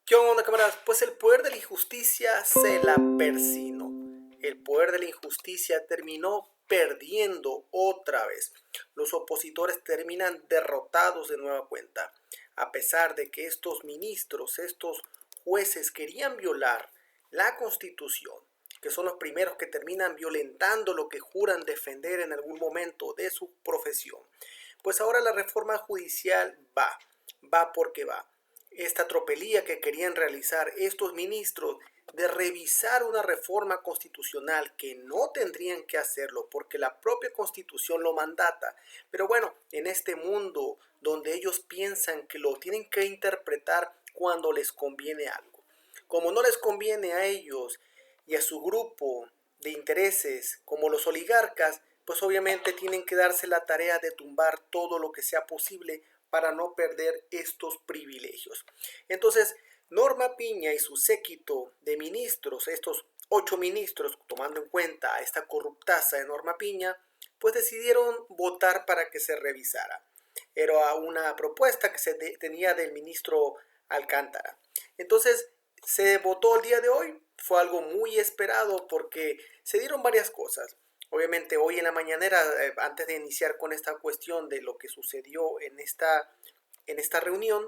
¿Qué onda, camaradas? Pues el poder de la injusticia se la persinó. El poder de la injusticia terminó perdiendo otra vez. Los opositores terminan derrotados de nueva cuenta. A pesar de que estos ministros, estos jueces querían violar la Constitución, que son los primeros que terminan violentando lo que juran defender en algún momento de su profesión, pues ahora la reforma judicial va porque va. Esta tropelía que querían realizar estos ministros de revisar una reforma constitucional que no tendrían que hacerlo porque la propia Constitución lo mandata. Pero bueno, en este mundo donde ellos piensan que lo tienen que interpretar cuando les conviene algo. Como no les conviene a ellos y a su grupo de intereses como los oligarcas, pues obviamente tienen que darse la tarea de tumbar todo lo que sea posible para no perder estos privilegios. Entonces, Norma Piña y su séquito de ministros, estos 8 ministros, tomando en cuenta a esta corruptaza de Norma Piña, pues decidieron votar para que se revisara. Era una propuesta que se tenía del ministro Alcántara. Entonces, se votó el día de hoy. Fue algo muy esperado porque se dieron varias cosas. Obviamente hoy en la mañanera, antes de iniciar con esta cuestión de lo que sucedió en esta reunión,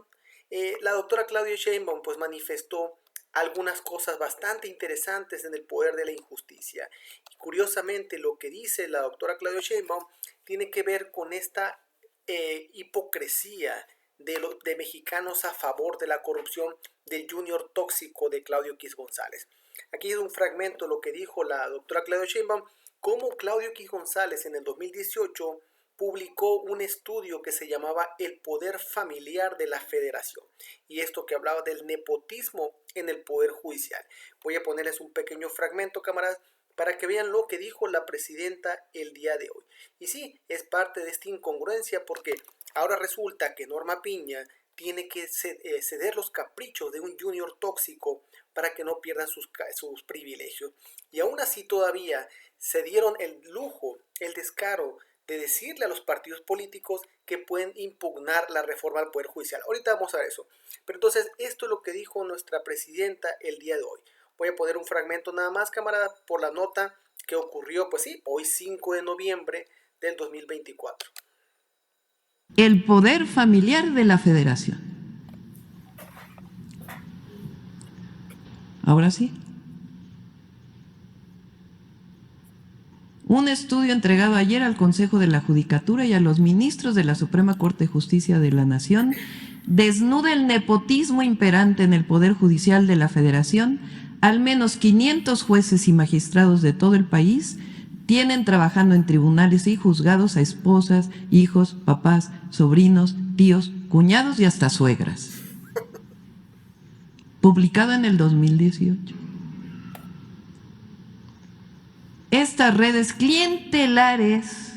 la doctora Claudia Sheinbaum pues manifestó algunas cosas bastante interesantes en el poder de la injusticia. Y curiosamente lo que dice la doctora Claudia Sheinbaum tiene que ver con esta hipocresía de mexicanos a favor de la corrupción del junior tóxico de Claudio X González. Aquí es un fragmento de lo que dijo la doctora Claudia Sheinbaum, cómo Claudio X González en el 2018 publicó un estudio que se llamaba El poder familiar de la federación, y esto que hablaba del nepotismo en el poder judicial. Voy a ponerles un pequeño fragmento, camaradas, para que vean lo que dijo la presidenta el día de hoy. Y sí, es parte de esta incongruencia porque ahora resulta que Norma Piña tiene que ceder los caprichos de un junior tóxico para que no pierdan sus privilegios. Y aún así todavía se dieron el lujo, el descaro de decirle a los partidos políticos que pueden impugnar la reforma al Poder Judicial. Ahorita vamos a ver eso. Pero entonces esto es lo que dijo nuestra presidenta el día de hoy. Voy a poner un fragmento nada más, camarada, por la nota que ocurrió, pues sí, hoy 5 de noviembre del 2024. El poder familiar de la federación. Ahora sí. Un estudio entregado ayer al Consejo de la Judicatura y a los ministros de la Suprema Corte de Justicia de la Nación desnuda el nepotismo imperante en el Poder Judicial de la Federación. Al menos 500 jueces y magistrados de todo el país tienen trabajando en tribunales y juzgados a esposas, hijos, papás, sobrinos, tíos, cuñados y hasta suegras. Publicado en el 2018. Estas redes clientelares.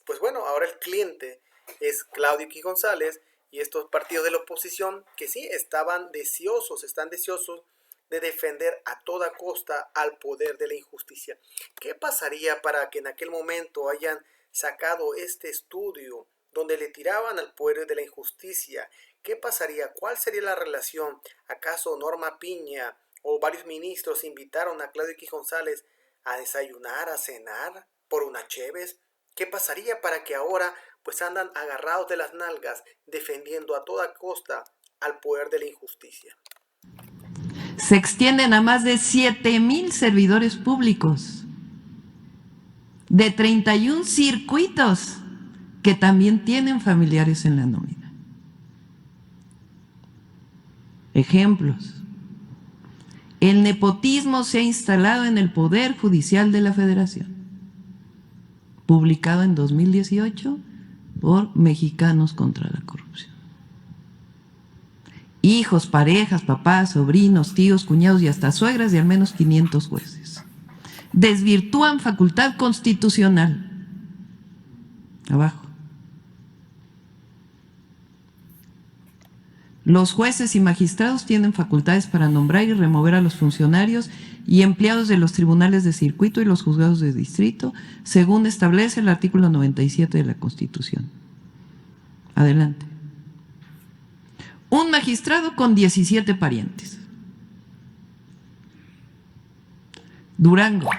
Pues bueno, ahora el cliente es Claudio X González y estos partidos de la oposición que sí están deseosos de defender a toda costa al poder de la injusticia. ¿Qué pasaría para que en aquel momento hayan sacado este estudio donde le tiraban al poder de la injusticia? ¿Qué pasaría? ¿Cuál sería la relación? ¿Acaso Norma Piña o varios ministros invitaron a Claudio X González a desayunar, a cenar por unas cheves? ¿Qué pasaría para que ahora pues andan agarrados de las nalgas defendiendo a toda costa al poder de la injusticia? Se extienden a más de 7,000 servidores públicos de 31 circuitos que también tienen familiares en la nómina. Ejemplos. El nepotismo se ha instalado en el Poder Judicial de la Federación, publicado en 2018 por Mexicanos contra la Corrupción. Hijos, parejas, papás, sobrinos, tíos, cuñados y hasta suegras de al menos 500 jueces. Desvirtúan facultad constitucional. Abajo. Los jueces y magistrados tienen facultades para nombrar y remover a los funcionarios y empleados de los tribunales de circuito y los juzgados de distrito, según establece el artículo 97 de la Constitución. Adelante. Un magistrado con 17 parientes. Durango,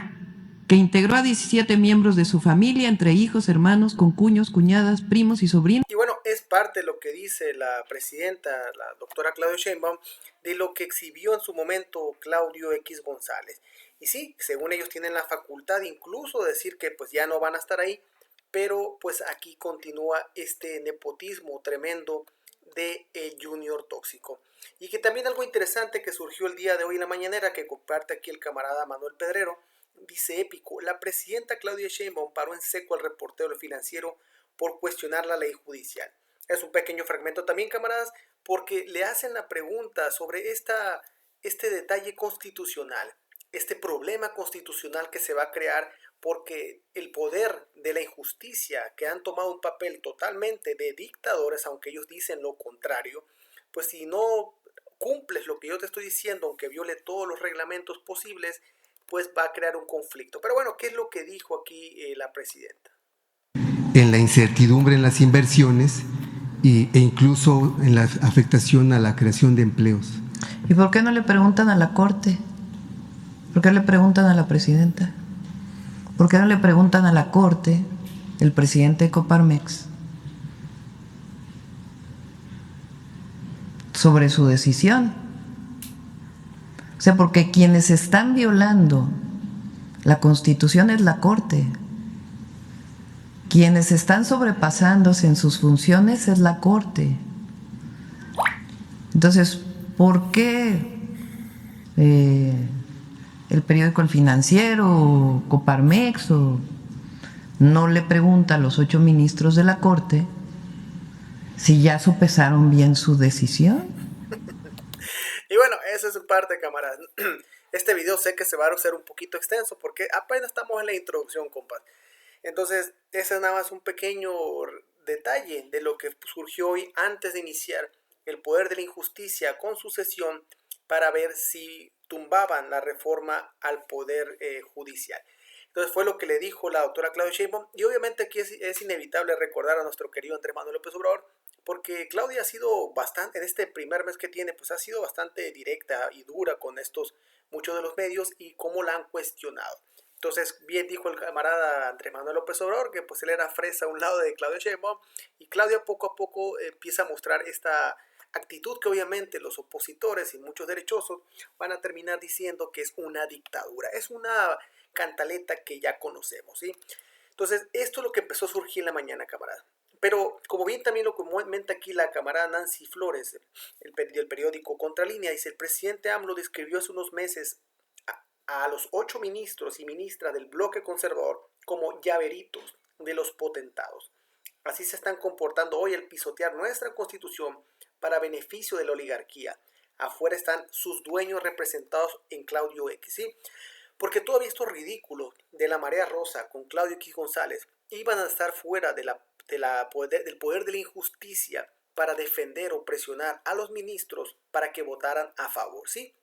que integró a 17 miembros de su familia, entre hijos, hermanos, concuños, cuñadas, primos y sobrinos. Y bueno, es parte de lo que dice la presidenta, la doctora Claudia Sheinbaum, de lo que exhibió en su momento Claudio X González. Y sí, según ellos tienen la facultad incluso de decir que pues ya no van a estar ahí, pero pues aquí continúa este nepotismo tremendo de Junior Tóxico. Y que también algo interesante que surgió el día de hoy en la mañanera, que comparte aquí el camarada Manuel Pedrero, dice épico: la presidenta Claudia Sheinbaum paró en seco al reportero del Financiero por cuestionar la ley judicial. Es un pequeño fragmento también, camaradas, porque le hacen la pregunta sobre este detalle constitucional, este problema constitucional que se va a crear porque el poder de la injusticia, que han tomado un papel totalmente de dictadores, aunque ellos dicen lo contrario, pues si no cumples lo que yo te estoy diciendo, aunque viole todos los reglamentos posibles, pues va a crear un conflicto. Pero bueno, ¿qué es lo que dijo aquí la presidenta? En la incertidumbre en las inversiones e incluso en la afectación a la creación de empleos. ¿Y por qué no le preguntan a la Corte? ¿Por qué le preguntan a la presidenta? ¿Por qué no le preguntan a la Corte, el presidente de Coparmex, sobre su decisión? O sea, porque quienes están violando la Constitución es la Corte. Quienes están sobrepasándose en sus funciones es la Corte. Entonces, ¿por qué el periódico El Financiero o Coparmex no le pregunta a los 8 ministros de la Corte si ya sopesaron bien su decisión? Y bueno, esa es su parte, camaradas. Este video sé que se va a hacer un poquito extenso porque apenas estamos en la introducción, compas. Entonces, ese es nada más un pequeño detalle de lo que surgió hoy antes de iniciar el poder de la injusticia con su sesión para ver si tumbaban la reforma al poder judicial. Entonces fue lo que le dijo la doctora Claudia Sheinbaum, y obviamente aquí es inevitable recordar a nuestro querido Andrés Manuel López Obrador, porque Claudia ha sido bastante, en este primer mes que tiene, pues ha sido bastante directa y dura con muchos de los medios y cómo la han cuestionado. Entonces, bien dijo el camarada Andrés Manuel López Obrador que pues él era fresa a un lado de Claudia Sheinbaum, y Claudia poco a poco empieza a mostrar esta actitud que obviamente los opositores y muchos derechosos van a terminar diciendo que es una dictadura. Es una cantaleta que ya conocemos, ¿sí? Entonces, esto es lo que empezó a surgir en la mañana, camarada. Pero, como bien también lo comenta aquí la camarada Nancy Flores, del periódico Contralínea, dice: el presidente AMLO describió hace unos meses a los 8 ministros y ministras del bloque conservador como llaveritos de los potentados. Así se están comportando hoy al pisotear nuestra constitución para beneficio de la oligarquía. Afuera están sus dueños representados en Claudio X, ¿sí? Porque todavía estos ridículos de la marea rosa con Claudio X González iban a estar fuera del poder de la injusticia para defender o presionar a los ministros para que votaran a favor, ¿sí?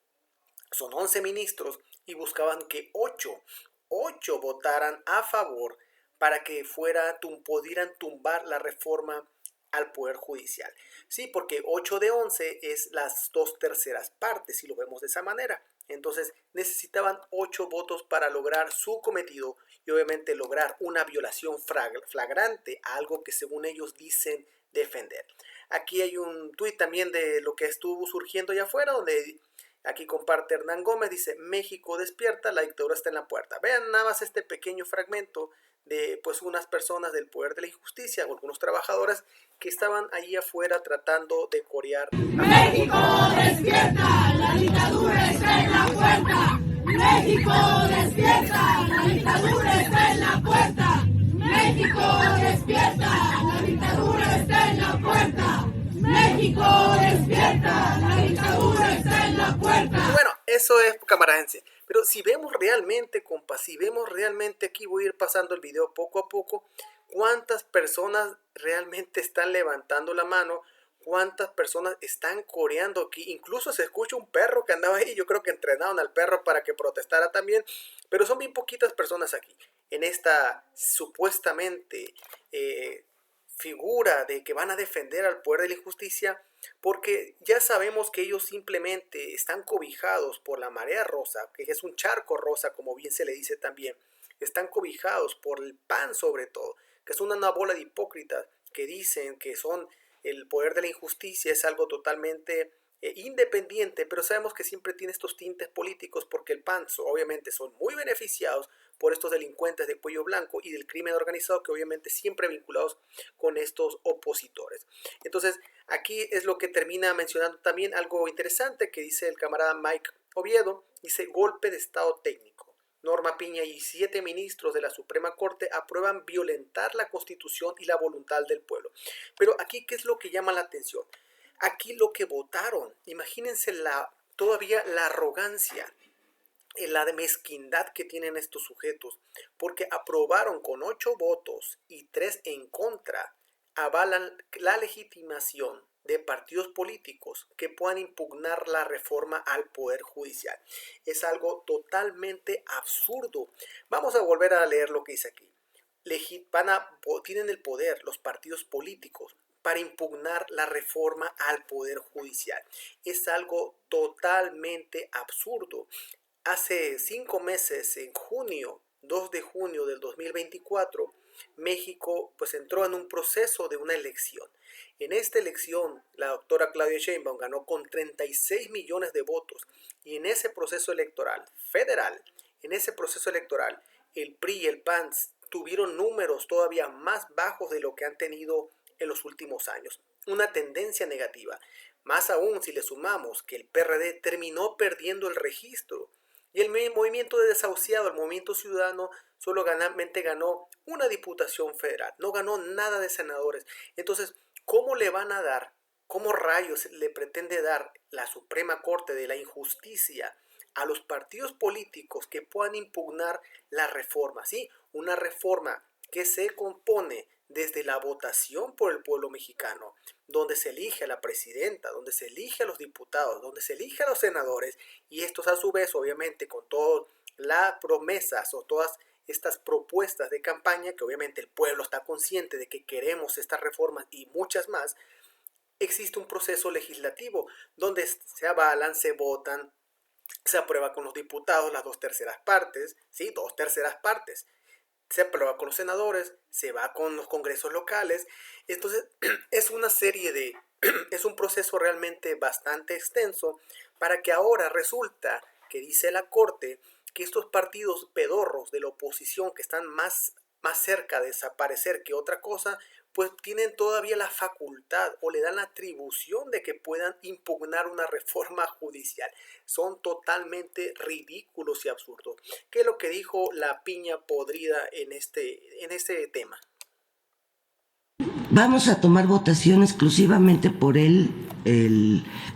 Son 11 ministros y buscaban que 8 votaran a favor para que pudieran tumbar la reforma al Poder Judicial. Sí, porque 8 de 11 es las 2/3 partes, si lo vemos de esa manera. Entonces necesitaban 8 votos para lograr su cometido y obviamente lograr una violación flagrante a algo que según ellos dicen defender. Aquí hay un tuit también de lo que estuvo surgiendo allá afuera, donde aquí comparte Hernán Gómez, dice: México despierta, la dictadura está en la puerta. Vean nada más este pequeño fragmento de pues unas personas del poder de la injusticia o algunos trabajadores que estaban ahí afuera tratando de corear. México despierta, la dictadura está en la puerta. México despierta, la dictadura está en la puerta. México despierta, la dictadura está en la puerta. México despierta, la dictadura está en la puerta. Bueno, eso es, camaradense. Pero si vemos realmente, compa, si vemos realmente, aquí voy a ir pasando el video poco a poco, cuántas personas realmente están levantando la mano, cuántas personas están coreando aquí. Incluso se escucha un perro que andaba ahí, yo creo que entrenaron al perro para que protestara también, pero son bien poquitas personas aquí, en esta supuestamente figura de que van a defender al poder de la injusticia, porque ya sabemos que ellos simplemente están cobijados por la marea rosa, que es un charco rosa, como bien se le dice también. Están cobijados por el PAN sobre todo, que es una bola de hipócritas que dicen que son el poder de la injusticia, es algo totalmente independiente, pero sabemos que siempre tiene estos tintes políticos porque el PAN obviamente son muy beneficiados por estos delincuentes de cuello blanco y del crimen organizado, que obviamente siempre vinculados con estos opositores. Entonces aquí es lo que termina mencionando también algo interesante que dice el camarada Mike Oviedo, dice golpe de estado técnico. Norma Piña y 7 ministros de la Suprema Corte aprueban violentar la Constitución y la voluntad del pueblo. Pero aquí, ¿qué es lo que llama la atención? Aquí lo que votaron, imagínense todavía la arrogancia, la mezquindad que tienen estos sujetos, porque aprobaron con 8 votos y 3 en contra, avalan la legitimación de partidos políticos que puedan impugnar la reforma al Poder Judicial. Es algo totalmente absurdo. Vamos a volver a leer lo que dice aquí. Tienen el poder los partidos políticos para impugnar la reforma al Poder Judicial. Es algo totalmente absurdo. Hace 5 meses, en junio, 2 de junio del 2024, México pues entró en un proceso de una elección. En esta elección, la doctora Claudia Sheinbaum ganó con 36 millones de votos. Y en ese proceso electoral federal, el PRI y el PAN tuvieron números todavía más bajos de lo que han tenido en los últimos años. Una tendencia negativa. Más aún si le sumamos que el PRD terminó perdiendo el registro. Y el movimiento de desahuciado, el movimiento ciudadano, solamente ganó una diputación federal. No ganó nada de senadores. Entonces, ¿cómo le van a dar, cómo rayos le pretende dar la Suprema Corte de la Injusticia a los partidos políticos que puedan impugnar la reforma? ¿Sí? Una reforma que se compone desde la votación por el pueblo mexicano, donde se elige a la presidenta, donde se elige a los diputados, donde se elige a los senadores, y estos a su vez, obviamente, con todas las promesas o todas estas propuestas de campaña, que obviamente el pueblo está consciente de que queremos estas reformas y muchas más, existe un proceso legislativo donde se avalan, se votan, se aprueba con los diputados las 2/3 partes, ¿sí? 2/3 partes. Se aprueba con los senadores, se va con los congresos locales. Entonces es un proceso realmente bastante extenso para que ahora resulta que dice la Corte que estos partidos pedorros de la oposición que están más cerca de desaparecer que otra cosa, pues tienen todavía la facultad o le dan la atribución de que puedan impugnar una reforma judicial. Son totalmente ridículos y absurdos. ¿Qué es lo que dijo la piña podrida en este tema? Vamos a tomar votación exclusivamente por el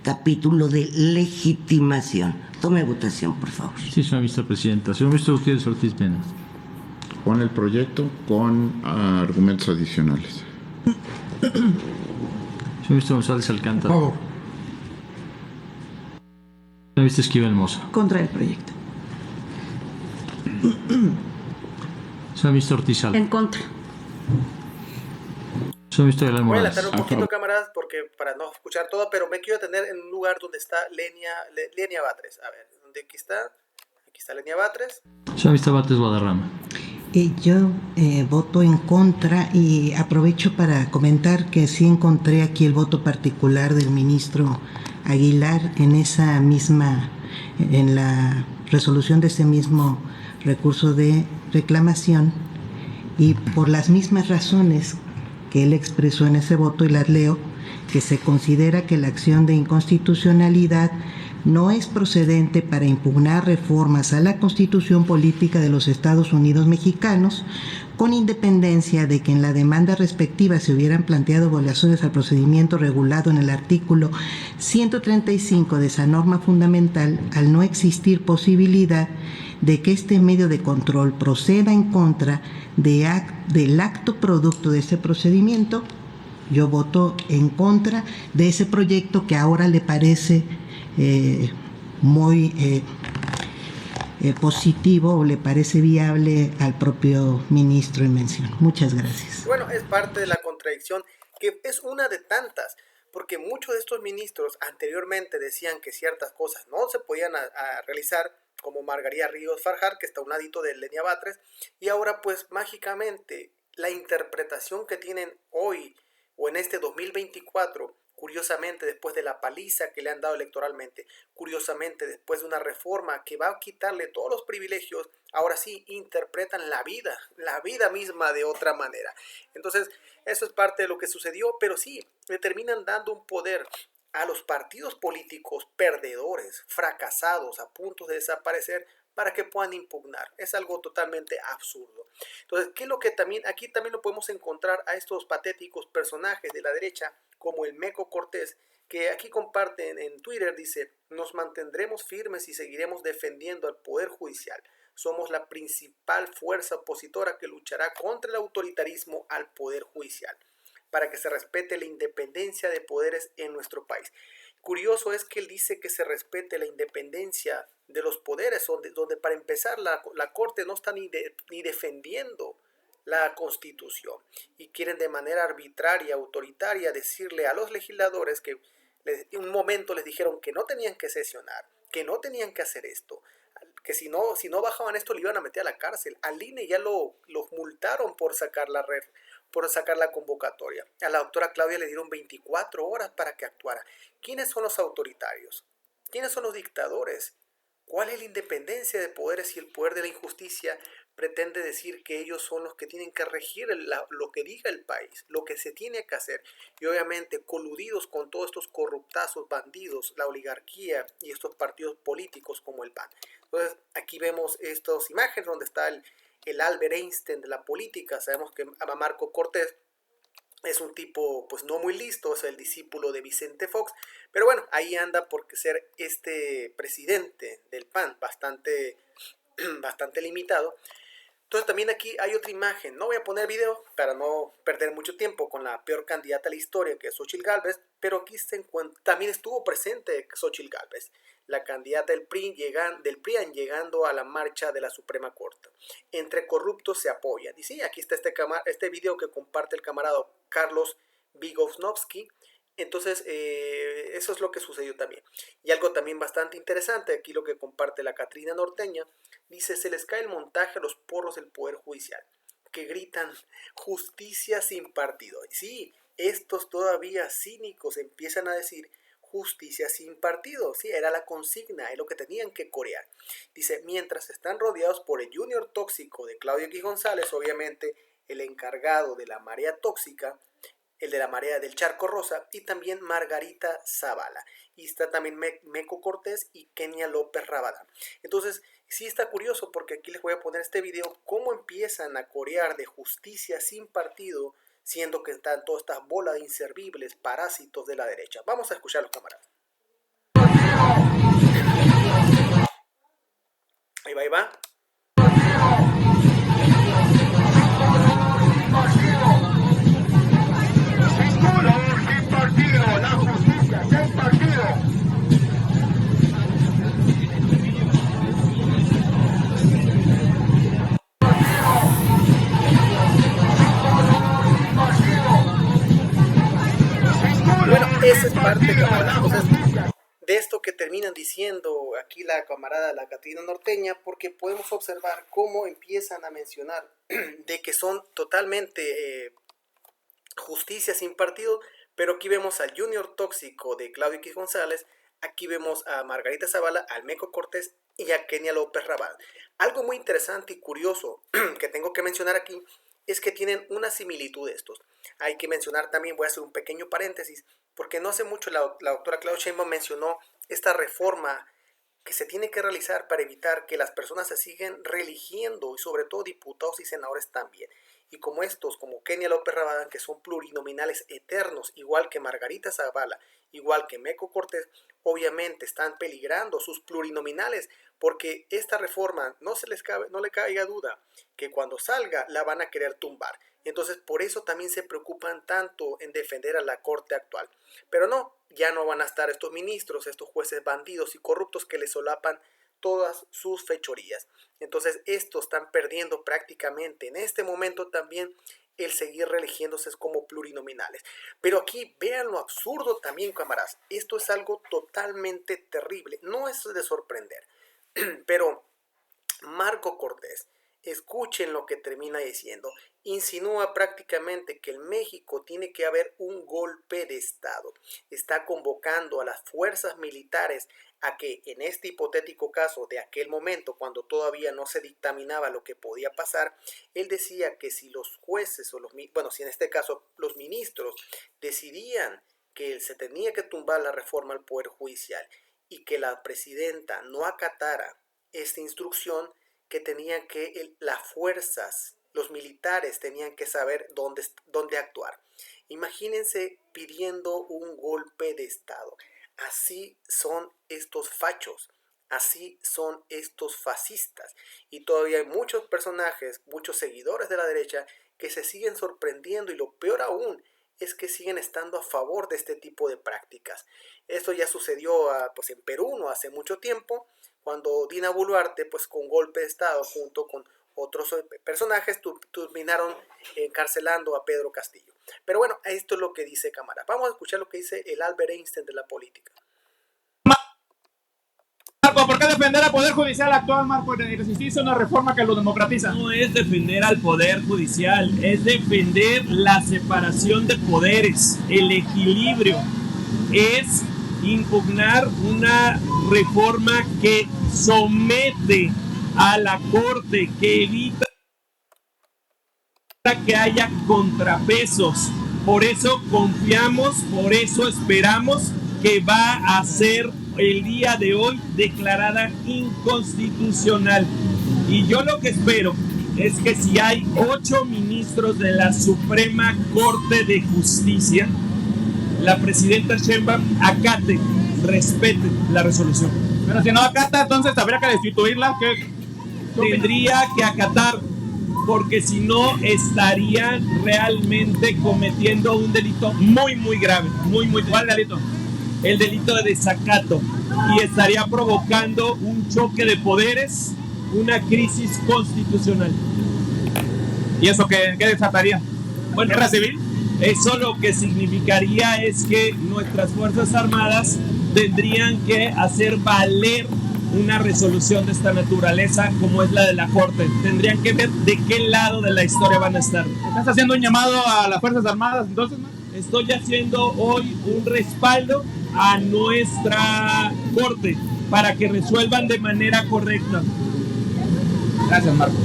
capítulo de legitimación. Tome votación, por favor. Sí, señora vicepresidenta. Señor ministro Gutiérrez Ortiz Mena. Con el proyecto con argumentos adicionales. Señor ministro González Alcántara. Por favor. Señor ministro Esquivel Moza. Contra el proyecto. Señor ministro Ortiz Alba. En contra. Señor ministro Galán Voy a Morales. adelantar un poquito, cámaras, porque para no escuchar todo, pero me quiero tener en un lugar donde está Lenia Batres. A ver, ¿dónde aquí está? Aquí está Lenia Batres. Señor ministro Batres Guadarrama. Yo voto en contra y aprovecho para comentar que sí encontré aquí el voto particular del ministro Aguilar en la resolución de ese mismo recurso de reclamación, y por las mismas razones que él expresó en ese voto, y las leo, que se considera que la acción de inconstitucionalidad no es procedente para impugnar reformas a la Constitución Política de los Estados Unidos Mexicanos, con independencia de que en la demanda respectiva se hubieran planteado violaciones al procedimiento regulado en el artículo 135 de esa norma fundamental, al no existir posibilidad de que este medio de control proceda en contra del acto producto de ese procedimiento. Yo voto en contra de ese proyecto que ahora le parece muy positivo o le parece viable al propio ministro en mención. Muchas gracias. Bueno, es parte de la contradicción que es una de tantas, porque muchos de estos ministros anteriormente decían que ciertas cosas no se podían a realizar, como Margarita Ríos Farjar, que está a un ladito de Lenia Batres, y ahora pues mágicamente la interpretación que tienen hoy o en este 2024, curiosamente después de la paliza que le han dado electoralmente, curiosamente después de una reforma que va a quitarle todos los privilegios, ahora sí interpretan la vida misma de otra manera. Entonces, eso es parte de lo que sucedió, pero sí, le terminan dando un poder a los partidos políticos perdedores, fracasados, a punto de desaparecer, para que puedan impugnar. Es algo totalmente absurdo. Entonces, ¿qué es lo que también, aquí también lo podemos encontrar a estos patéticos personajes de la derecha, como el Meco Cortés, que aquí comparten en Twitter, dice: nos mantendremos firmes y seguiremos defendiendo al Poder Judicial. Somos la principal fuerza opositora que luchará contra el autoritarismo al Poder Judicial, para que se respete la independencia de poderes en nuestro país. Curioso es que él dice que se respete la independencia de los poderes, donde para empezar la Corte no está ni defendiendo la Constitución y quieren de manera arbitraria, autoritaria, decirle a los legisladores que en un momento les dijeron que no tenían que sesionar, que no tenían que hacer esto, que si no bajaban esto le iban a meter a la cárcel. Al INE ya los multaron por sacar la convocatoria. A la doctora Claudia le dieron 24 horas para que actuara. ¿Quiénes son los autoritarios? ¿Quiénes son los dictadores? ¿Cuál es la independencia de poderes si el poder de la injusticia pretende decir que ellos son los que tienen que regir lo que diga el país, lo que se tiene que hacer? Y obviamente coludidos con todos estos corruptazos, bandidos, la oligarquía y estos partidos políticos como el PAN. Entonces aquí vemos estas imágenes donde está el Albert Einstein de la política. Sabemos que Marco Cortés es un tipo pues no muy listo, es el discípulo de Vicente Fox, pero bueno, ahí anda por ser este presidente del PAN bastante limitado. Entonces también aquí hay otra imagen, no voy a poner video para no perder mucho tiempo con la peor candidata a la historia, que es Xóchitl Gálvez, pero aquí también estuvo presente Xóchitl Gálvez, la candidata del PRIAN llegando a la marcha de la Suprema Corte. Entre corruptos se apoyan. Y sí, aquí está este video que comparte el camarada Carlos Vigosnovsky. Entonces, eso es lo que sucedió también. Y algo también bastante interesante, aquí lo que comparte la Catrina Norteña, dice: se les cae el montaje a los porros del Poder Judicial, que gritan justicia sin partido. Y sí, estos todavía cínicos empiezan a decir justicia sin partido. Sí, era la consigna, es lo que tenían que corear. Dice: mientras están rodeados por el junior tóxico de Claudio X González, obviamente el encargado de la marea tóxica, el de la marea del Charco Rosa, y también Margarita Zavala. Y está también Meco Cortés y Kenia López Rabadán. Entonces, sí está curioso, porque aquí les voy a poner este video, cómo empiezan a corear de justicia sin partido, siendo que están todas estas bolas de inservibles parásitos de la derecha. Vamos a escuchar a los camaradas. Ahí va. Esa es parte de esto que terminan diciendo aquí la camarada, la Catrina Norteña, porque podemos observar cómo empiezan a mencionar de que son totalmente justicia sin partido, pero aquí vemos al junior tóxico de Claudio X González, aquí vemos a Margarita Zavala, al Meco Cortés y a Kenia López Rabadán. Algo muy interesante y curioso que tengo que mencionar aquí es que tienen una similitud de estos. Hay que mencionar también, voy a hacer un pequeño paréntesis, porque no hace mucho la doctora Claudia Sheinbaum mencionó esta reforma que se tiene que realizar para evitar que las personas se sigan reeligiendo, y sobre todo diputados y senadores también. Y como estos, como Kenia López Rabadán, que son plurinominales eternos, igual que Margarita Zavala, igual que Meco Cortés, obviamente están peligrando sus plurinominales, porque esta reforma no le caiga duda que cuando salga la van a querer tumbar. Entonces por eso también se preocupan tanto en defender a la corte actual. Pero no, ya no van a estar estos ministros, estos jueces bandidos y corruptos que les solapan todas sus fechorías. Entonces estos están perdiendo prácticamente en este momento también el seguir reeligiéndose como plurinominales. Pero aquí vean lo absurdo también, camaradas. Esto es algo totalmente terrible. No es de sorprender. Pero Marco Cortés, escuchen lo que termina diciendo. Insinúa prácticamente que en México tiene que haber un golpe de Estado. Está convocando a las fuerzas militares a que en este hipotético caso de aquel momento, cuando todavía no se dictaminaba lo que podía pasar, él decía que si los jueces si en este caso los ministros decidían que se tenía que tumbar la reforma al Poder Judicial y que la presidenta no acatara esta instrucción, que tenían que las fuerzas, los militares tenían que saber dónde actuar. Imagínense pidiendo un golpe de Estado. Así son estos fachos, así son estos fascistas. Y todavía hay muchos personajes, muchos seguidores de la derecha que se siguen sorprendiendo, y lo peor aún es que siguen estando a favor de este tipo de prácticas. Esto ya sucedió en Perú no hace mucho tiempo, cuando Dina Boluarte, con golpe de Estado junto con otros personajes, terminaron encarcelando a Pedro Castillo. Pero bueno, esto es lo que dice Cámara. Vamos a escuchar lo que dice el Albert Einstein de la política. Marco, ¿por qué defender al Poder Judicial actual, Marco, y resistirse a una reforma que lo democratiza? No es defender al Poder Judicial, es defender la separación de poderes, el equilibrio. Es impugnar una reforma que somete a la Corte, que evita que haya contrapesos. Por eso confiamos, por eso esperamos que va a ser el día de hoy declarada inconstitucional. Y yo lo que espero es que si hay 8 ministros de la Suprema Corte de Justicia, la presidenta Sheinbaum acate, respete la resolución. Pero si no acata, entonces habría que destituirla. Tendría que acatar, porque si no estaría realmente cometiendo un delito muy, muy grave. ¿Cuál delito? El delito de desacato. Y estaría provocando un choque de poderes, una crisis constitucional. ¿Y eso qué desataría? Bueno, ¿guerra civil? Eso lo que significaría es que nuestras Fuerzas Armadas tendrían que hacer valer una resolución de esta naturaleza como es la de la Corte. Tendrían que ver de qué lado de la historia van a estar. ¿Estás haciendo un llamado a las Fuerzas Armadas entonces, no? Estoy haciendo hoy un respaldo a nuestra Corte para que resuelvan de manera correcta. Gracias, Marco.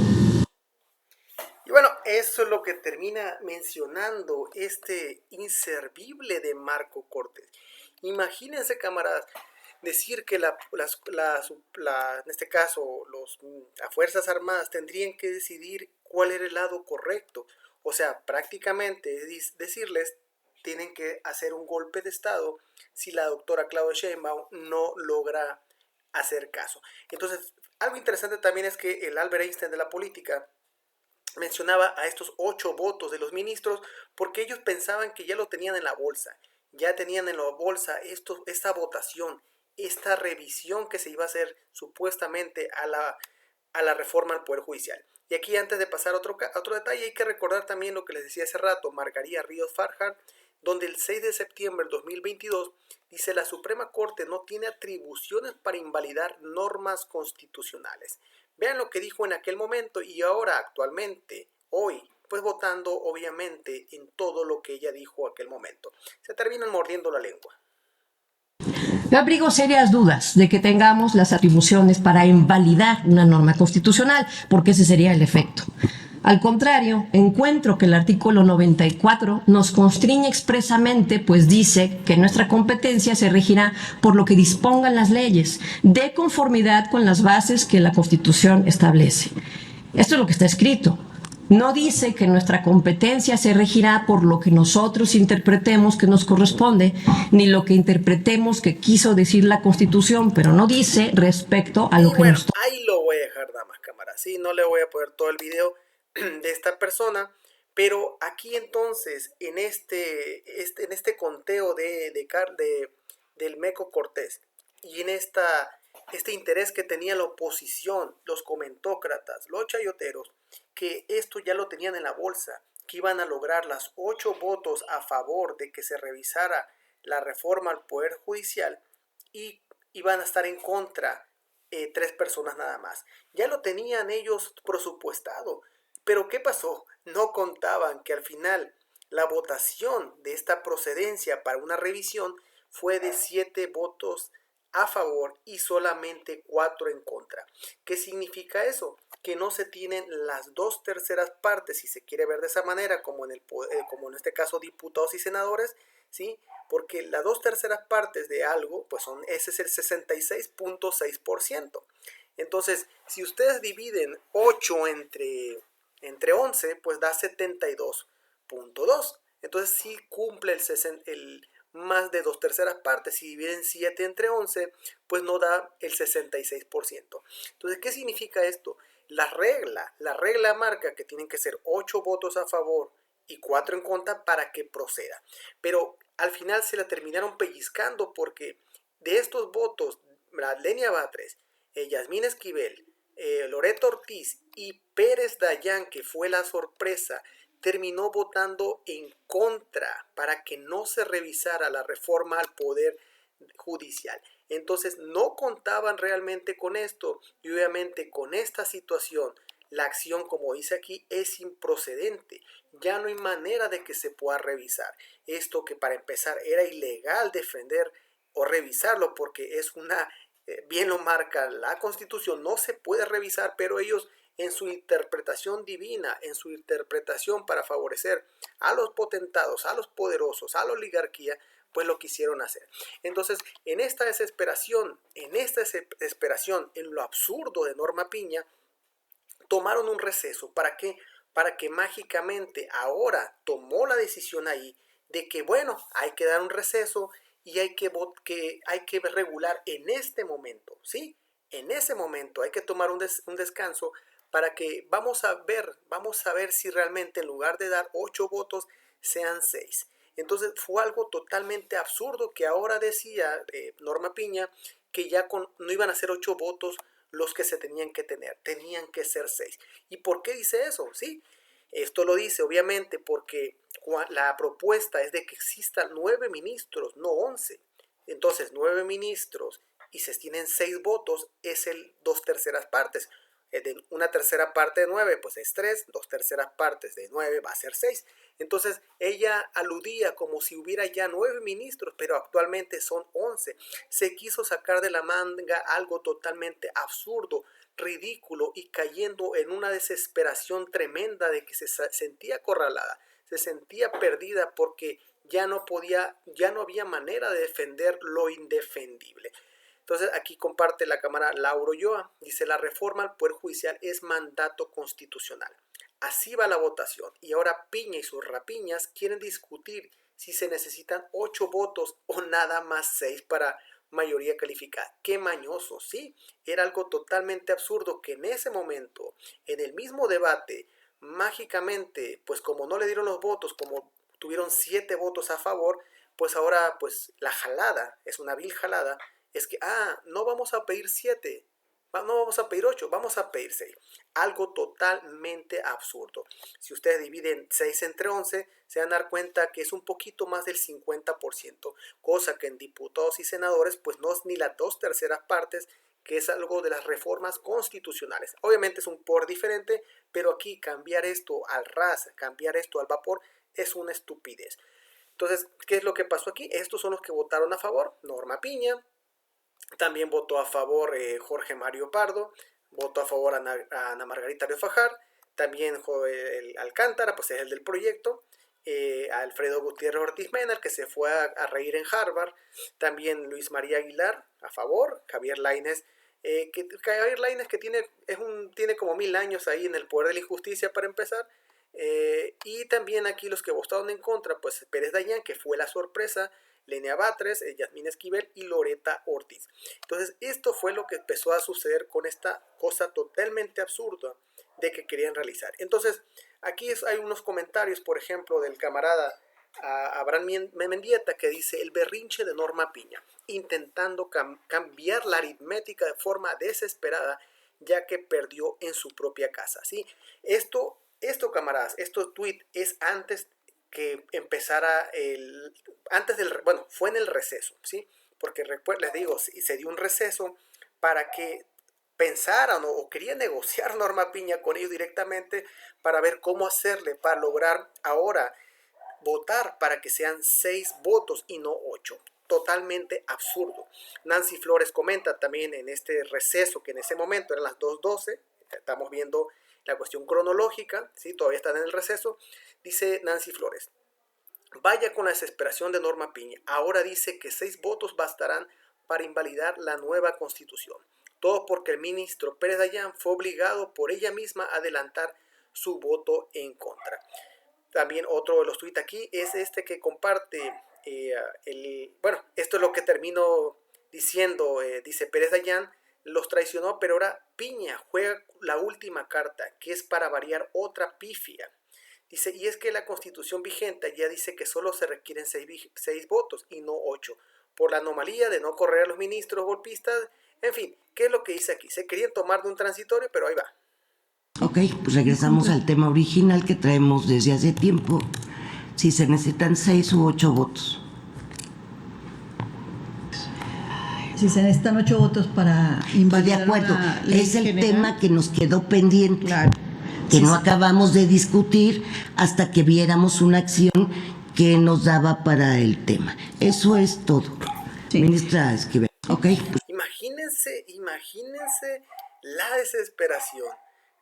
Y bueno, eso es lo que termina mencionando este inservible de Marco Cortés. Imagínense, camaradas, decir que en este caso las Fuerzas Armadas tendrían que decidir cuál era el lado correcto. O sea, prácticamente decirles tienen que hacer un golpe de Estado si la doctora Claudia Sheinbaum no logra hacer caso. Entonces, algo interesante también es que el Albert Einstein de la política mencionaba a estos 8 votos de los ministros porque ellos pensaban que ya lo tenían en la bolsa. Ya tenían en la bolsa esta votación, esta revisión que se iba a hacer supuestamente a la reforma al Poder Judicial. Y aquí, antes de pasar a otro detalle, hay que recordar también lo que les decía hace rato, Margarita Ríos Farjar, donde el 6 de septiembre del 2022 dice: la Suprema Corte no tiene atribuciones para invalidar normas constitucionales. Vean lo que dijo en aquel momento y ahora actualmente, hoy, pues votando obviamente en todo lo que ella dijo en aquel momento. Se terminan mordiendo la lengua. Yo abrigo serias dudas de que tengamos las atribuciones para invalidar una norma constitucional, porque ese sería el efecto. Al contrario, encuentro que el artículo 94 nos constriñe expresamente, pues dice que nuestra competencia se regirá por lo que dispongan las leyes, de conformidad con las bases que la Constitución establece. Esto es lo que está escrito. No dice que nuestra competencia se regirá por lo que nosotros interpretemos que nos corresponde, ni lo que interpretemos que quiso decir la Constitución, pero no dice respecto a lo que nos toca. Ahí lo voy a dejar, damas, cámaras. Sí, no le voy a poner todo el video de esta persona, pero aquí entonces, en este conteo del Meco Cortés y en este interés que tenía la oposición, los comentócratas, los chayoteros, que esto ya lo tenían en la bolsa, que iban a lograr las 8 votos a favor de que se revisara la reforma al Poder Judicial y iban a estar en contra 3 personas nada más. Ya lo tenían ellos presupuestado, pero ¿qué pasó? No contaban que al final la votación de esta procedencia para una revisión fue de 7 votos a favor y solamente 4 en contra. ¿Qué significa eso? Que no se tienen las 2/3 partes, si se quiere ver de esa manera, como en este caso diputados y senadores, ¿sí? Porque las 2/3 partes de algo, pues ese es el 66.6%. Entonces, si ustedes dividen 8 entre 11, pues da 72.2. Entonces sí cumple el más de 2/3 partes. Si dividen 7 entre 11, pues no da el 66%. Entonces, ¿qué significa esto? La regla marca que tienen que ser 8 votos a favor y 4 en contra para que proceda. Pero al final se la terminaron pellizcando porque de estos votos, Lenia Batres, Yasmín Esquivel, Loreto Ortiz y Pérez Dayán, que fue la sorpresa, terminó votando en contra para que no se revisara la reforma al Poder Judicial. Entonces no contaban realmente con esto y obviamente con esta situación la acción, como dice aquí, es improcedente. Ya no hay manera de que se pueda revisar. Esto que para empezar era ilegal defender o revisarlo porque es bien lo marca la Constitución, no se puede revisar, pero ellos en su interpretación divina, en su interpretación para favorecer a los potentados, a los poderosos, a la oligarquía, pues lo quisieron hacer. Entonces, en esta desesperación, en lo absurdo de Norma Piña, tomaron un receso. ¿Para qué? Para que mágicamente ahora tomó la decisión ahí de que, bueno, hay que dar un receso y hay que regular en este momento, ¿sí? En ese momento hay que tomar un descanso para que vamos a ver si realmente en lugar de dar 8 votos sean 6. Entonces fue algo totalmente absurdo que ahora decía Norma Piña que ya no iban a ser 8 votos los que se tenían que tener, tenían que ser 6. ¿Y por qué dice eso? Sí, esto lo dice obviamente porque la propuesta es de que existan 9 ministros, no 11. Entonces 9 ministros y se tienen 6 votos es el 2/3 partes. De 1/3 parte de 9 pues es 3, 2/3 partes de 9 va a ser 6. Entonces ella aludía como si hubiera ya 9 ministros, pero actualmente son 11. Se quiso sacar de la manga algo totalmente absurdo, ridículo y cayendo en una desesperación tremenda de que se sentía acorralada, se sentía perdida porque ya no había manera de defender lo indefendible. Entonces aquí comparte la cámara Lauro Ulloa, dice la reforma al Poder Judicial es mandato constitucional. Así va la votación y ahora Piña y sus rapiñas quieren discutir si se necesitan 8 votos o nada más 6 para mayoría calificada. Qué mañoso, sí, era algo totalmente absurdo que en ese momento, en el mismo debate, mágicamente, pues como no le dieron los votos, como tuvieron 7 votos a favor, pues ahora pues la jalada, es una vil jalada, es que, no vamos a pedir 7, no vamos a pedir 8, vamos a pedir 6. Algo totalmente absurdo. Si ustedes dividen 6 entre 11, se van a dar cuenta que es un poquito más del 50%, cosa que en diputados y senadores, pues no es ni las 2/3 partes, que es algo de las reformas constitucionales. Obviamente es un poder diferente, pero aquí cambiar esto al ras, cambiar esto al vapor, es una estupidez. Entonces, ¿qué es lo que pasó aquí? Estos son los que votaron a favor. Norma Piña, también votó a favor Jorge Mario Pardo, votó a favor Ana Margarita de Fajar, también Joel Alcántara, pues es el del proyecto, Alfredo Gutiérrez Ortiz Mena, el que se fue a reír en Harvard, también Luis María Aguilar a favor, Javier Lainez, Javier Lainez que tiene como 1000 años ahí en el poder de la injusticia para empezar, y también aquí los que votaron en contra, pues Pérez Dayán, que fue la sorpresa, Lenia Batres, Yasmín Esquivel y Loreta Ortiz. Entonces esto fue lo que empezó a suceder con esta cosa totalmente absurda de que querían realizar. Entonces aquí hay unos comentarios, por ejemplo, del camarada Abraham Mendieta, que dice el berrinche de Norma Piña, intentando cambiar la aritmética de forma desesperada, ya que perdió en su propia casa. ¿Sí? Esto Esto, camaradas, esto tweet es antes que empezara fue en el receso, ¿sí? Porque les digo, se dio un receso para que pensaran o querían negociar Norma Piña con ellos directamente para ver cómo hacerle para lograr ahora votar para que sean 6 votos y no 8. Totalmente absurdo. Nancy Flores comenta también en este receso que en ese momento eran las 2:12, estamos viendo la cuestión cronológica, ¿sí? Todavía están en el receso. Dice Nancy Flores: vaya con la desesperación de Norma Piña. Ahora dice que 6 votos bastarán para invalidar la nueva constitución. Todo porque el ministro Pérez Dayán fue obligado por ella misma a adelantar su voto en contra. También otro de los tweets aquí es este que comparte esto es lo que termino diciendo. Dice Pérez Dayán los traicionó, pero ahora Piña juega la última carta, que es para variar otra pifia. Dice, y es que la constitución vigente ya dice que solo se requieren 6 votos y no 8, por la anomalía de no correr a los ministros golpistas. En fin, ¿qué es lo que dice aquí? Se querían tomar de un transitorio, pero ahí va. Ok, pues regresamos al tema original que traemos desde hace tiempo. Si se necesitan 6 u 8 votos. Si se necesitan 8 votos para invalidar. De acuerdo, una ley es el general. tema que nos quedó pendiente. Claro. Que no acabamos de discutir hasta que viéramos una acción que nos daba para el tema. Eso es todo. Sí. Ministra Esquivel. Ok. Imagínense la desesperación,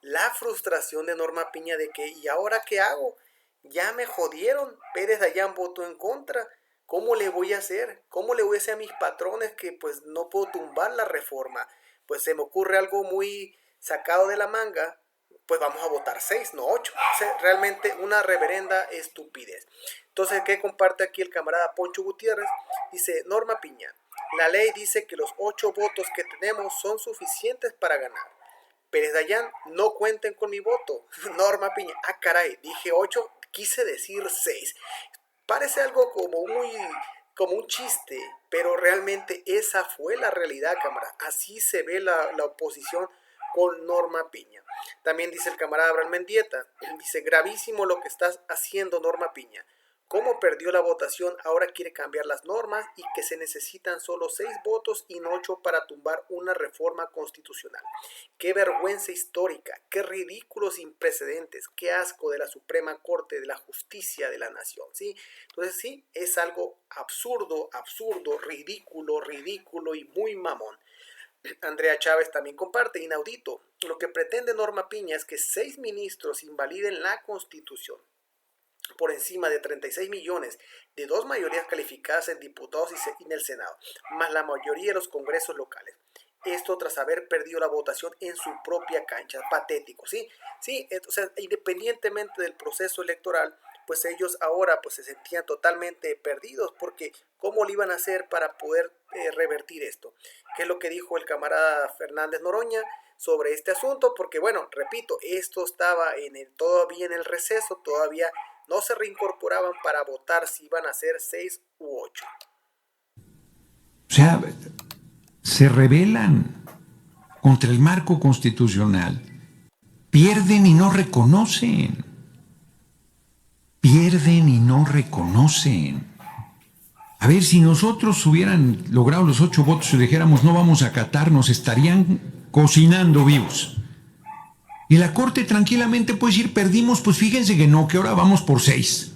la frustración de Norma Piña de que, ¿y ahora qué hago? Ya me jodieron, Pérez Dayán votó en contra. ¿Cómo le voy a hacer? ¿Cómo le voy a decir a mis patrones que pues no puedo tumbar la reforma? Pues se me ocurre algo muy sacado de la manga. Pues vamos a votar 6, no 8. O sea, realmente una reverenda estupidez. Entonces, ¿qué comparte aquí el camarada Poncho Gutiérrez? Dice, Norma Piña, la ley dice que los 8 votos que tenemos son suficientes para ganar. Pérez Dayán, no cuenten con mi voto. Norma Piña, caray, dije 8, quise decir 6. Parece algo como un chiste, pero realmente esa fue la realidad, cámara. Así se ve la oposición con Norma Piña. También dice el camarada Abraham Mendieta, dice, gravísimo lo que estás haciendo, Norma Piña. ¿Cómo perdió la votación? Ahora quiere cambiar las normas y que se necesitan solo 6 votos y no 8 para tumbar una reforma constitucional. Qué vergüenza histórica, qué ridículo sin precedentes, qué asco de la Suprema Corte de la Justicia de la Nación, ¿sí? Entonces sí, es algo absurdo, ridículo y muy mamón. Andrea Chávez también comparte, inaudito. Lo que pretende Norma Piña es que 6 ministros invaliden la Constitución por encima de 36 millones de 2 mayorías calificadas en diputados y en el Senado, más la mayoría de los congresos locales. Esto tras haber perdido la votación en su propia cancha. Patético, ¿sí? Sí, o sea, independientemente del proceso electoral, pues ellos ahora pues se sentían totalmente perdidos, porque ¿cómo lo iban a hacer para poder revertir esto? ¿Qué es lo que dijo el camarada Fernández Noroña sobre este asunto? Porque bueno, repito, esto estaba todavía en el receso, todavía no se reincorporaban para votar si iban a ser 6 u 8. O sea, se rebelan contra el marco constitucional, pierden y no reconocen. A ver, si nosotros hubieran logrado los 8 votos y dijéramos no vamos a acatar, nos estarían cocinando vivos. Y la Corte tranquilamente puede decir, perdimos, pues fíjense que no, que ahora vamos por 6.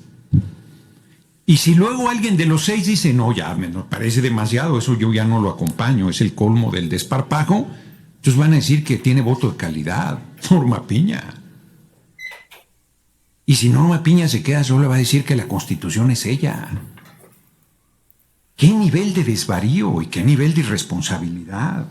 Y si luego alguien de los 6 dice, no, ya me parece demasiado, eso yo ya no lo acompaño, es el colmo del desparpajo, entonces van a decir que tiene voto de calidad, Norma Piña. Y si Norma Piña se queda sola, va a decir que la Constitución es ella. ¿Qué nivel de desvarío y qué nivel de irresponsabilidad?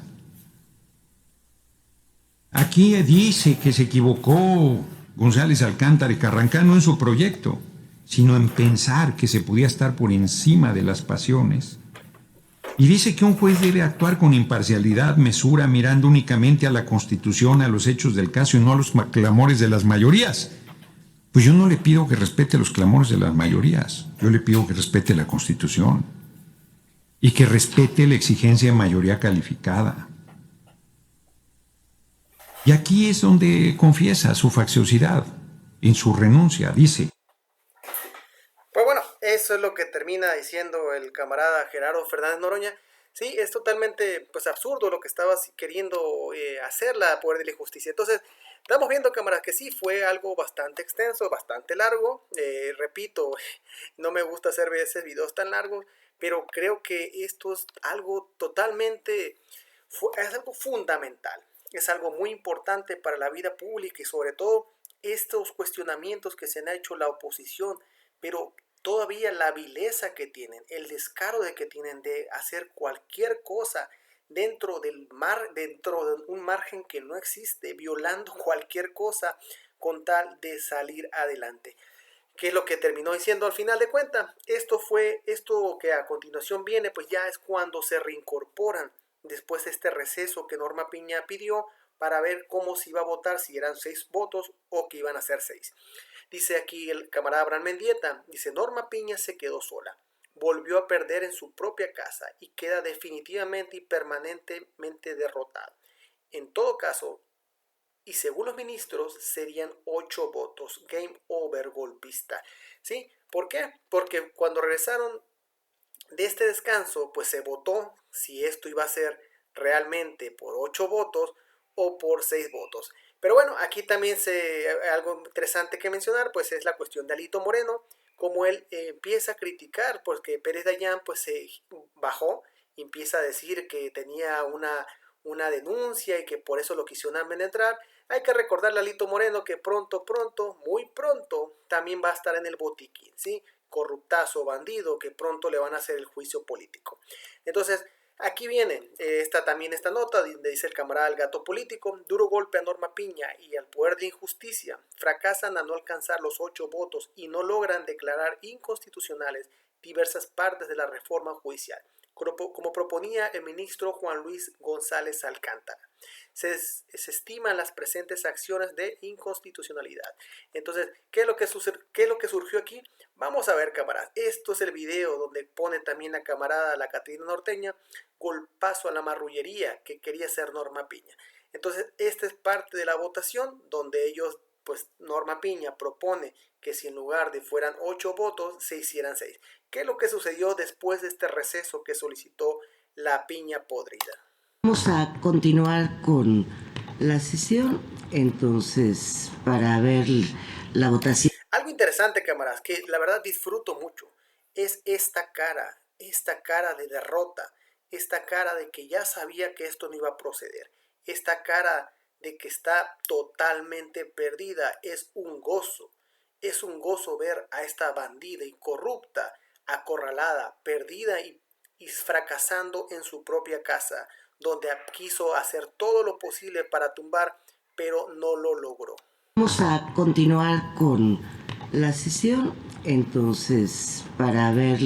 Aquí dice que se equivocó González Alcántara y Carrancá no en su proyecto, sino en pensar que se podía estar por encima de las pasiones. Y dice que un juez debe actuar con imparcialidad, mesura, mirando únicamente a la Constitución, a los hechos del caso y no a los clamores de las mayorías. Pues yo no le pido que respete los clamores de las mayorías, yo le pido que respete la Constitución y que respete la exigencia de mayoría calificada. Y aquí es donde confiesa su facciosidad. en su renuncia, dice. Pues bueno, eso es lo que termina diciendo el camarada Gerardo Fernández Noroña. Sí, es totalmente pues absurdo lo que estaba queriendo hacer la Poder de la Justicia. Entonces, estamos viendo, camaradas, que sí fue algo bastante extenso, bastante largo. Repito, no me gusta hacer veces videos tan largos, pero creo que esto es algo totalmente, es algo fundamental. Es algo muy importante para la vida pública y sobre todo estos cuestionamientos que se han hecho la oposición, pero todavía la vileza que tienen, el descaro de que tienen de hacer cualquier cosa dentro de un margen que no existe, violando cualquier cosa con tal de salir adelante. ¿Qué es lo que terminó diciendo al final de cuentas? Esto que a continuación viene, pues ya es cuando se reincorporan después de este receso que Norma Piña pidió para ver cómo se iba a votar, si eran 6 votos o que iban a ser 6. Dice aquí el camarada Abraham Mendieta, dice: Norma Piña se quedó sola, volvió a perder en su propia casa y queda definitivamente y permanentemente derrotada. En todo caso, y según los ministros, serían 8 votos, game over golpista. ¿Sí? ¿Por qué? Porque cuando regresaron de este descanso, pues se votó si esto iba a ser realmente por 8 votos o por 6 votos. Pero bueno, aquí también algo interesante que mencionar, pues es la cuestión de Alito Moreno, como él empieza a criticar, porque Pérez Dayán pues se bajó y empieza a decir que tenía una denuncia y que por eso lo quisieron entrar. Hay que recordarle a Alito Moreno que pronto, muy pronto, también va a estar en el botiquín, ¿sí? Corruptazo, bandido, que pronto le van a hacer el juicio político. Entonces, aquí viene esta nota donde dice el camarada El Gato Político: duro golpe a Norma Piña y al poder de injusticia. Fracasan a no alcanzar los 8 votos y no logran declarar inconstitucionales diversas partes de la reforma judicial, como proponía el ministro Juan Luis González Alcántara. Se estiman las presentes acciones de inconstitucionalidad. Entonces, ¿qué es lo que surgió aquí? Vamos a ver, camaradas. Esto es el video donde pone también la camarada, la Catrina Norteña, golpazo a la marrullería que quería hacer Norma Piña. Entonces, esta es parte de la votación donde ellos, pues Norma Piña propone que si en lugar de fueran 8 votos, se hicieran 6. ¿Qué es lo que sucedió después de este receso que solicitó la piña podrida? Vamos a continuar con la sesión, entonces, para ver la votación. Algo interesante, camaradas, que la verdad disfruto mucho, es esta cara de derrota, esta cara de que ya sabía que esto no iba a proceder, esta cara de que está totalmente perdida. Es un gozo ver a esta bandida y corrupta, acorralada, perdida y fracasando en su propia casa, donde quiso hacer todo lo posible para tumbar, pero no lo logró. Vamos a continuar con la sesión, entonces, para ver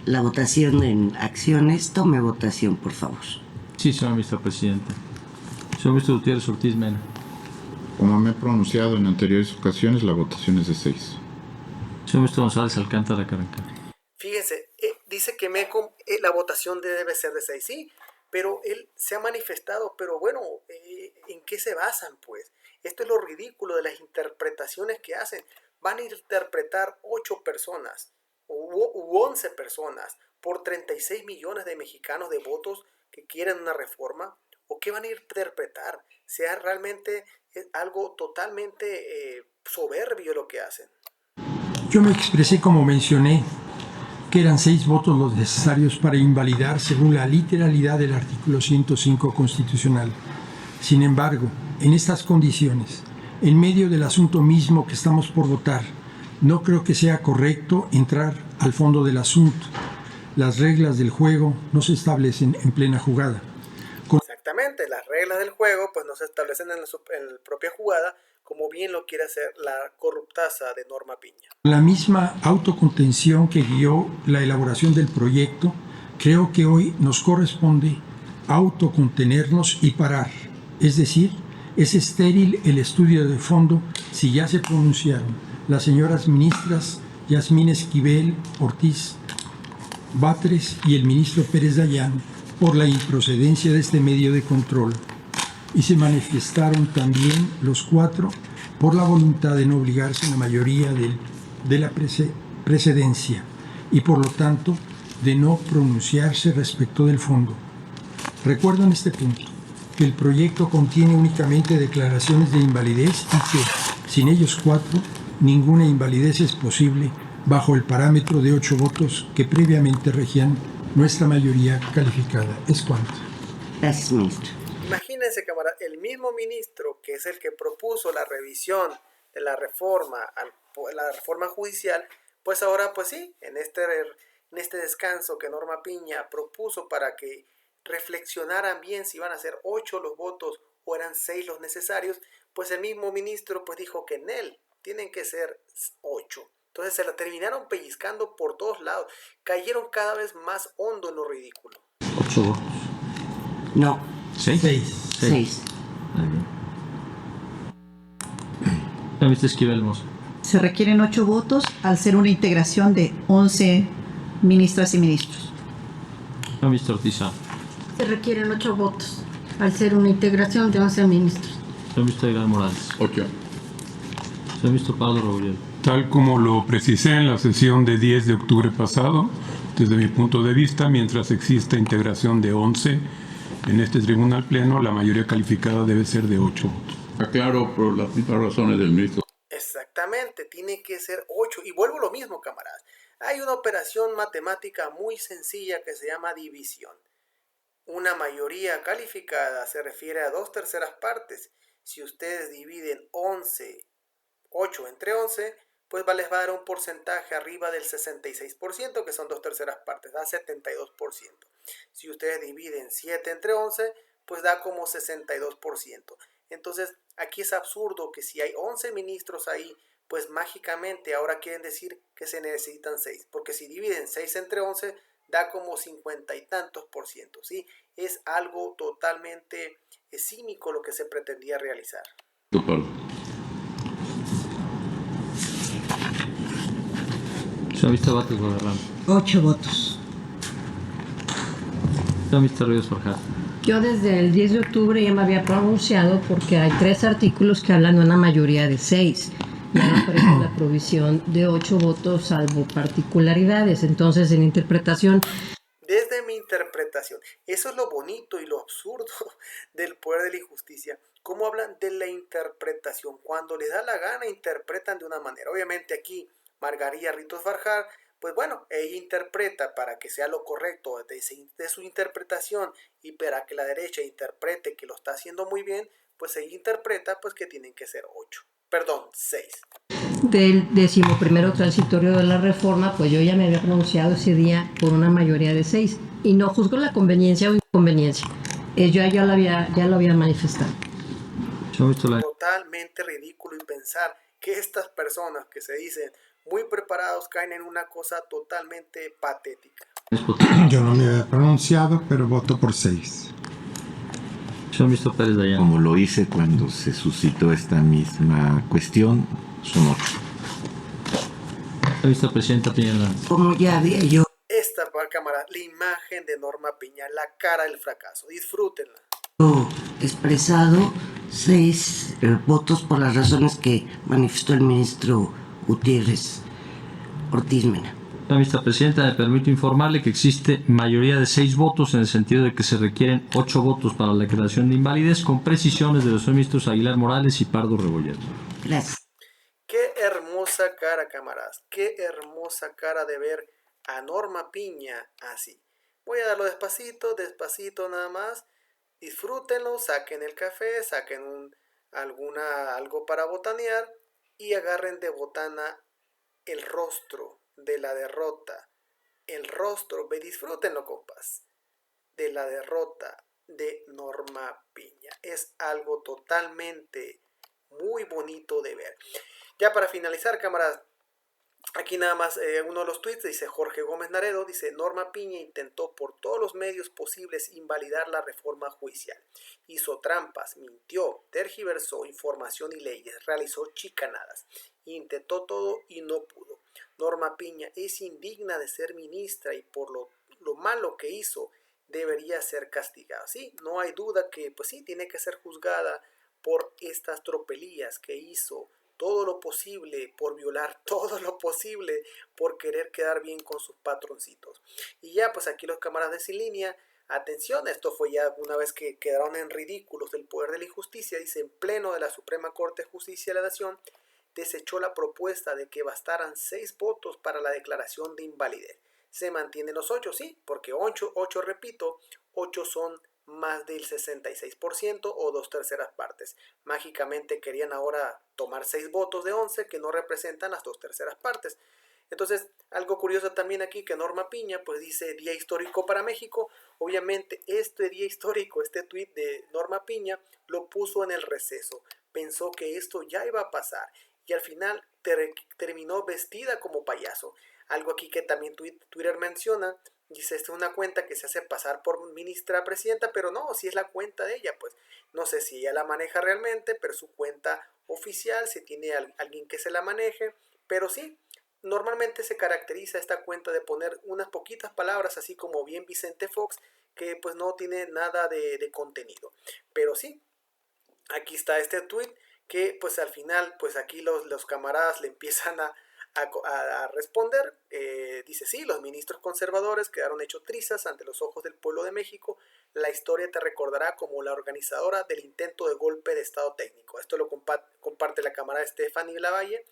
la votación en acciones. Tome votación, por favor. Sí, señor ministro presidente. Señor ministro Gutiérrez Ortiz Mena. Como me he pronunciado en anteriores ocasiones, la votación es de 6. Señor ministro González Alcántara Carrancano. Fíjense, dice que la votación debe ser de 6, sí, pero él se ha manifestado, pero bueno, ¿en qué se basan, pues? Esto es lo ridículo de las interpretaciones que hacen. Van a interpretar 8 personas u 11 personas por 36 millones de mexicanos de votos que quieren una reforma, ¿o qué van a interpretar? Sea realmente algo totalmente soberbio lo que hacen. Yo me expresé como mencioné, que eran 6 votos los necesarios para invalidar según la literalidad del artículo 105 constitucional. Sin embargo, en estas condiciones, en medio del asunto mismo que estamos por votar, no creo que sea correcto entrar al fondo del asunto. Las reglas del juego no se establecen en plena jugada. Exactamente, las reglas del juego pues no se establecen en la propia jugada, como bien lo quiere hacer la corruptaza de Norma Piña. La misma autocontención que guió la elaboración del proyecto, creo que hoy nos corresponde autocontenernos y parar. Es decir, es estéril el estudio de fondo si ya se pronunciaron las señoras ministras Yasmín Esquivel, Ortiz, Batres y el ministro Pérez Dayán por la improcedencia de este medio de control. Y se manifestaron también los 4 por la voluntad de no obligarse a la mayoría de la precedencia y por lo tanto de no pronunciarse respecto del fondo. Recuerdo en este punto que el proyecto contiene únicamente declaraciones de invalidez y que, sin ellos 4, ninguna invalidez es posible bajo el parámetro de 8 votos que previamente regían nuestra mayoría calificada. Es cuanto. Gracias, ministro. Imagínense, camarada, el mismo ministro que es el que propuso la revisión de la reforma judicial, pues ahora, pues sí, en este descanso que Norma Piña propuso para que reflexionaran bien si iban a ser 8 los votos o eran 6 los necesarios, pues el mismo ministro pues dijo que en él tienen que ser 8. Entonces se la terminaron pellizcando por todos lados, cayeron cada vez más hondo en lo ridículo. 8 votos. No. 6. 6. Ministro Esquivel Mozo. Se requieren 8 votos al ser una integración de 11 ministras y ministros. Ministro Ortiz. Se requieren 8 votos al ser una integración de 11 ministros. Ministro Aguilar Morales. 8. Ministro Pablo Rebolledo. Tal como lo precisé en la sesión de 10 de octubre pasado, desde mi punto de vista, mientras exista integración de 11 en este tribunal pleno, la mayoría calificada debe ser de 8 votos. Aclaro por las mismas razones del ministro. Exactamente, tiene que ser 8. Y vuelvo a lo mismo, camaradas. Hay una operación matemática muy sencilla que se llama división. Una mayoría calificada se refiere a 2/3 partes. Si ustedes dividen 8 entre 11, pues les va a dar un porcentaje arriba del 66%, que son 2/3 partes, da 72%. Si ustedes dividen 7 entre 11, pues da como 62%. Entonces, aquí es absurdo que si hay 11 ministros ahí, pues mágicamente ahora quieren decir que se necesitan 6, porque si dividen 6 entre 11, da como 50 y tantos %, ¿sí? Es algo totalmente cínico lo que se pretendía realizar. 8 votos. Ministro Ríos Forjado. Yo desde el 10 de octubre ya me había pronunciado porque hay 3 artículos que hablan de una mayoría de 6. Y ahora aparece la provisión de 8 votos salvo particularidades. Entonces, en interpretación... Desde mi interpretación, eso es lo bonito y lo absurdo del poder de la injusticia. ¿Cómo hablan de la interpretación? Cuando les da la gana, interpretan de una manera. Obviamente aquí, Margarita Ríos Farjar, pues bueno, ella interpreta para que sea lo correcto de su interpretación y para que la derecha interprete que lo está haciendo muy bien, pues ella interpreta pues que tienen que ser 6. Del 11º transitorio de la reforma, pues yo ya me había pronunciado ese día por una mayoría de 6 y no juzgo la conveniencia o inconveniencia. Yo ya lo había manifestado. Totalmente ridículo y pensar que estas personas que se dicen muy preparados caen en una cosa totalmente patética. Yo no me había pronunciado, pero voto por 6. Como lo hice cuando se suscitó esta misma cuestión, son 8. Vicepresidenta Piña. Como ya había yo Esta, cámara, la imagen de Norma Piña, la cara del fracaso. Disfrútenla. expresado 6 votos por las razones que manifestó el ministro Gutiérrez Ortiz Mena. Señora Presidenta, me permito informarle que existe mayoría de 6 votos en el sentido de que se requieren 8 votos para la declaración de invalidez con precisiones de los ministros Aguilar Morales y Pardo Rebolledo. Gracias. Qué hermosa cara, camaradas. Qué hermosa cara de ver a Norma Piña así. Voy a darlo despacito, despacito nada más. Disfrútenlo, saquen el café, saquen algo para botanear y agarren de botana el rostro de la derrota, el rostro, disfrútenlo, compas, de la derrota de Norma Piña. Es algo totalmente muy bonito de ver. Ya para finalizar, camaradas, aquí nada más uno de los tweets dice Jorge Gómez Naredo, dice: Norma Piña intentó por todos los medios posibles invalidar la reforma judicial. Hizo trampas, mintió, tergiversó información y leyes, realizó chicanadas. Intentó todo y no pudo. Norma Piña es indigna de ser ministra y por lo malo que hizo debería ser castigada. Sí, no hay duda que pues sí, tiene que ser juzgada por estas tropelías que hizo, todo lo posible por violar, todo lo posible por querer quedar bien con sus patroncitos. Y ya pues aquí los camaradas de Sin Línea, atención, esto fue ya una vez que quedaron en ridículos del poder de la injusticia, dice: en pleno de la Suprema Corte de Justicia de la Nación, desechó la propuesta de que bastaran 6 votos para la declaración de invalidez. Se mantienen los 8, sí, porque 8, repito, 8 son más del 66% o 2/3 partes. Mágicamente querían ahora tomar 6 votos de 11 que no representan las 2/3 partes. Entonces, algo curioso también aquí que Norma Piña pues dice día histórico para México. Obviamente este día histórico, este tuit de Norma Piña lo puso en el receso. Pensó que esto ya iba a pasar y al final terminó vestida como payaso. Algo aquí que también Twitter menciona. Dice, esta es una cuenta que se hace pasar por ministra presidenta, pero no, si es la cuenta de ella, pues no sé si ella la maneja realmente, pero su cuenta oficial, si tiene alguien que se la maneje, pero sí, normalmente se caracteriza esta cuenta de poner unas poquitas palabras, así como bien Vicente Fox, que pues no tiene nada de contenido, pero sí, aquí está este tweet que pues al final, pues aquí los camaradas le empiezan a responder. Dice, sí, los ministros conservadores quedaron hechos trizas ante los ojos del pueblo de México. La historia te recordará como la organizadora del intento de golpe de estado técnico. Esto lo comparte la camarada Stephanie Lavalle.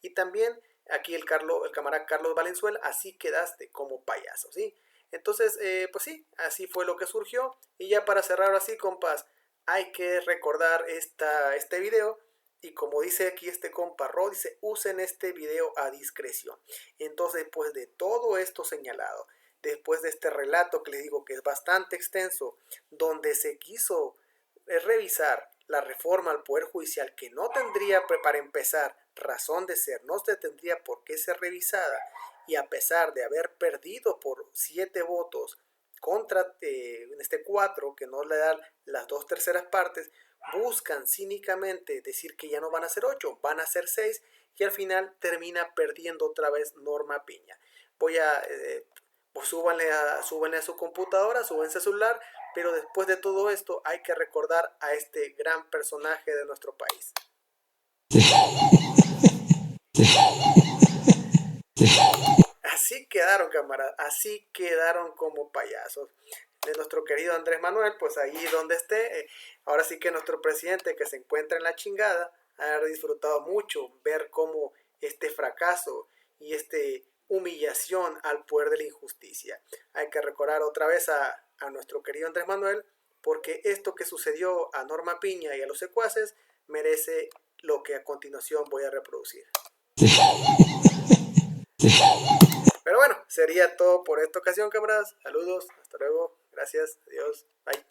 Y también aquí el camarada Carlos Valenzuela, así quedaste como payaso, ¿sí? Entonces, pues sí, así fue lo que surgió. Y ya para cerrar así, compas, hay que recordar este video. Y como dice aquí este compa Ro, dice, usen este video a discreción. Entonces, después de todo esto señalado, después de este relato que les digo que es bastante extenso, donde se quiso revisar la reforma al Poder Judicial, que no tendría, para empezar, razón de ser, no se tendría por qué ser revisada, y a pesar de haber perdido por 7 votos contra en este 4, que no le dan las 2/3 partes, buscan cínicamente decir que ya no van a ser 8, van a ser 6 y al final termina perdiendo otra vez Norma Piña. Voy a, pues súbanle a su computadora, súbense a su celular, pero después de todo esto hay que recordar a este gran personaje de nuestro país. Así quedaron, camaradas, así quedaron como payasos. De nuestro querido Andrés Manuel, pues ahí donde esté, ahora sí que nuestro presidente que se encuentra en la chingada, ha disfrutado mucho ver cómo este fracaso y este humillación al poder de la injusticia. Hay que recordar otra vez a nuestro querido Andrés Manuel, porque esto que sucedió a Norma Piña y a los secuaces merece lo que a continuación voy a reproducir. Pero bueno, sería todo por esta ocasión, camaradas. Saludos, hasta luego, gracias, adiós, bye.